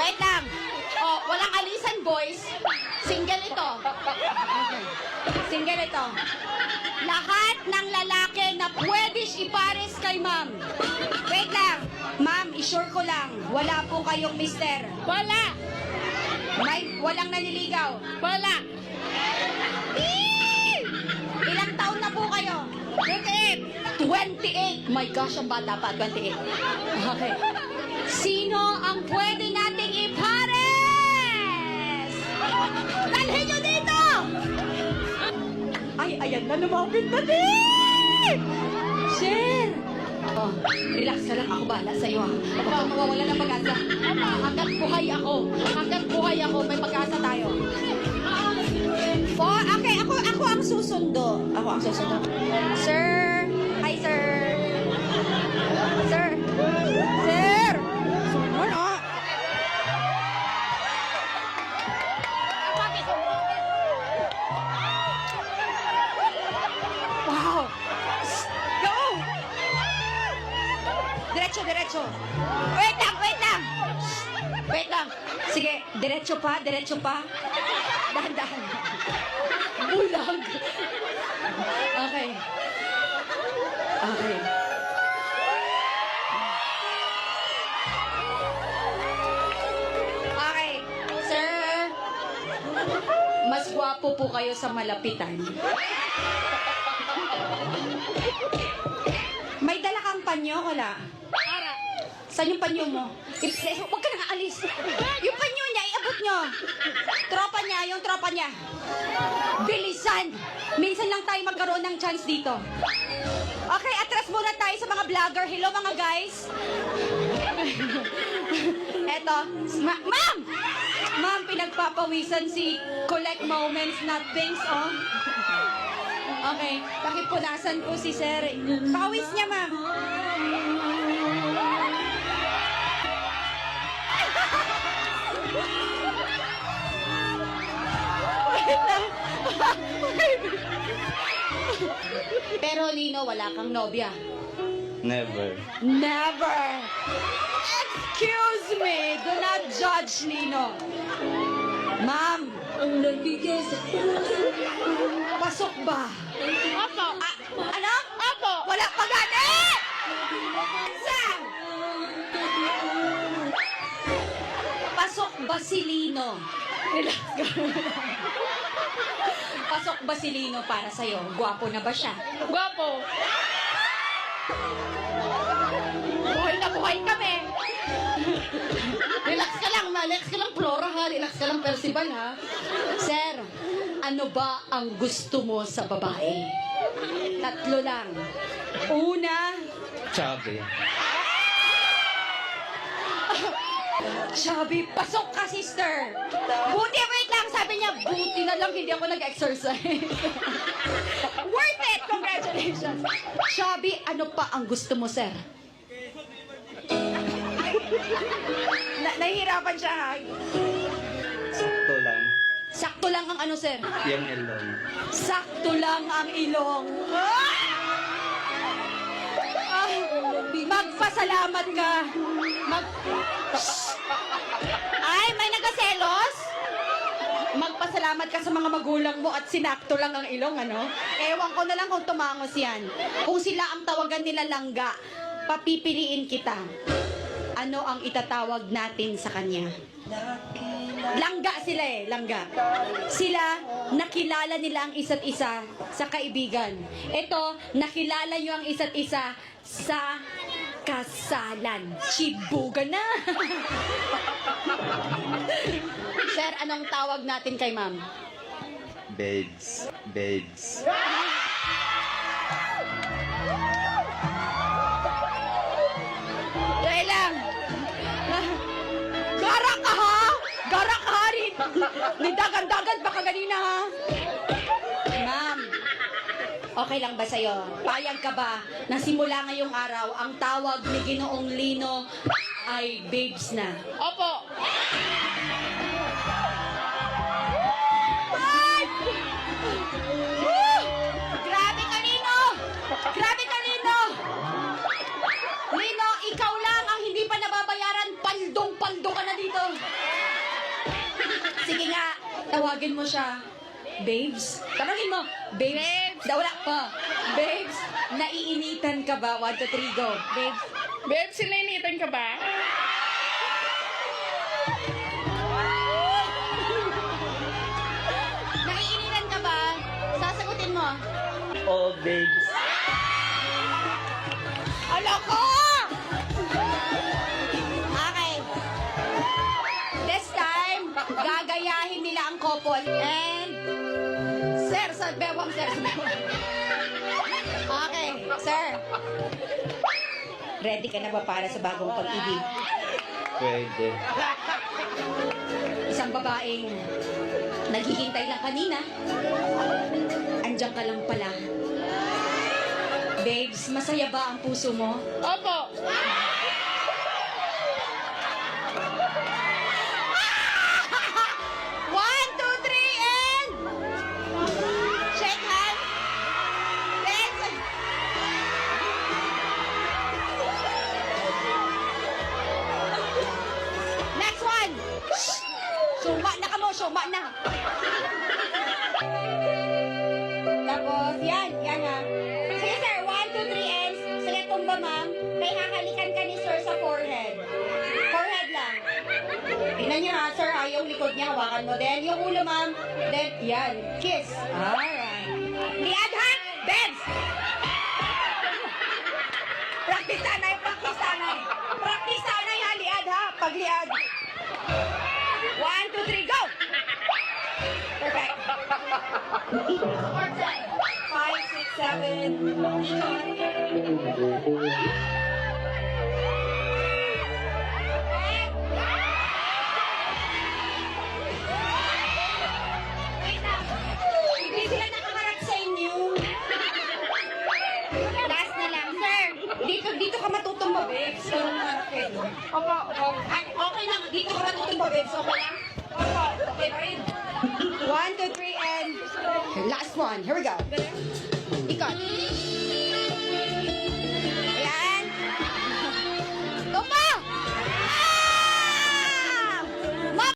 Wait lang. Oh, walang alisan, boys. Single ito. Okay. Single ito. Lahat ng lalaki na pwedeng ipares kay ma'am. Wait lang. Ma'am, isure ko lang. Wala po kayong mister. Wala! Walang naniligaw. Wala! Ilang taon na po kayo? 28. 28. My gosh, ang bata pa. 28. Okay. Sino ang pwede nating ipares? Dalhin nyo dito! Ay, ayan na, lumapit na din! Sir! Oh, relax ka lang. Ako bahala sa'yo, ha? Huwag kang mawawala ng pag-asa. Hanggat buhay ako. Hanggat buhay ako, may pag-asa tayo. Oh, okay, ako ang susundo. Ako ang susundo. Sir! Hi, sir! Sir! Sir! Ano? Wow! Go! Diretso, diretso. Wait lang, wait lang. Wait lang. Sige, diretso pa, diretso pa. Dahan-dahan. Bulag. Okay. Okay. Okay. Sir, mas gwapo po kayo sa malapitan. May dala kang panyo, wala? Para! Saan yung panyo mo? Huwag ka nang aalis. Yung panyo niya, iabot nyo. Tropa niya, yung tropa niya. Bilisan! Minsan lang tayo magkaroon ng chance dito. Okay, atras muna tayo sa mga vlogger. Hello mga guys. Eto. Ma'am! Ma'am, pinagpapawisan si Collect Moments Not Things, oh. Okay, pakipunasan po si Sir. Pawis niya, ma'am. Pero Lino, wala kang nobya. Never. Never! Excuse me! Do not judge, Lino. Ma'am, Ang nabigay sa pasok ba? Opo! Ano? Opo! Wala pa gani! Sam! Pasok ba si Lino? Relax ka. Pasok ba si Lino para sa'yo? Gwapo na ba siya? Gwapo! Buhay na buhay kami! Relax ka lang, relax ka lang, Flora, ha? Relax ka lang, Percival, ha? Sir, ano ba ang gusto mo sa babae? Tatlo lang. Una, Chubby. chubby, pasok ka, sister! Buti, wait lang, sabi niya, buti na lang hindi ako nag-exercise. Worth it! Congratulations! Chubby, ano pa ang gusto mo, sir? Nahihirapan siya, ha? Sakto lang. Sakto lang ang ano, sir? Yung ilong. Sakto lang ang ilong. Ah, magpasalamat ka. Ay, may nagaselos? Magpasalamat ka sa mga magulang mo at sinakto lang ang ilong, ano? Ewan ko na lang kung tumangos yan. Kung sila ang tawagan nila langga, papipiliin kita. Ano ang itatawag natin sa kanya? Langga sila eh, langga. Sila, nakilala nila ang isa't isa sa kaibigan. Ito, nakilala nyo ang isa't isa sa kasalan. Chibuga na! Sir, anong tawag natin kay ma'am? Babes. Babes. Dahil lang! Gara ka ha! Gara ka ha! Nidagan-dagan baka ganina ha! Ma'am, okay lang ba sa'yo? Payag ka ba na simula ngayong araw, ang tawag ni Ginoong Lino ay babes na? Opo! Ay! Woo! Grabe ka, Lino! Grabe ka, Lino! Lino, ikaw lang ang hindi pa nababayaran. Paldong-paldo ka na dito. Tawagin mo siya. Babes. Tanungin mo. Babes. Babes. Wala pa. Babes, naiinitan ka ba? 1, 2, 3, go. Babes. Babe, sininitan ka ba? Naiinitan ka ba? Sasagutin mo. Oh, babes. Ala ko! Okay. This time, gagayahin nila ang couple. And, sir, sa bewang, sir, sa bewang. Okay, sir. Ready ka na ba para sa bagong pag-ibig? Pwede. Isang babaeng naghihintay lang kanina. Andiyan ka lang pala. Babes, masaya ba ang puso mo? Opo. One, two, three, and... Shake hands. Dance. Next one. Suma na ka mo, suma na. Tapos, yan ha. Sige sir, 1, 2, 3, and sige tumba ma'am. May hahalikan ka ni sir sa forehead. Forehead lang. Tingnan niyo ha, sir ha, yung likod niya, hawakan mo. Then, yung ulo, ma'am. Then, yan. Kiss. Alright. Liad ha! Beds! Practice tanay, practice tanay. Practice tanay ha, liad ha. Pagliad. 1, 2, 3, go! Perfect. 5, 6, 7. Hindi sila nakaharap sa inyo. Last na lang, sir. Dito ka matutumba, babes. Parang harap kayo. Opo, opo. Ay, okay lang. Dito ka matutumba, babes. Okay lang? Opo. Okay pa rin. 1, 2, 3, and last one. Here we go. Ikot.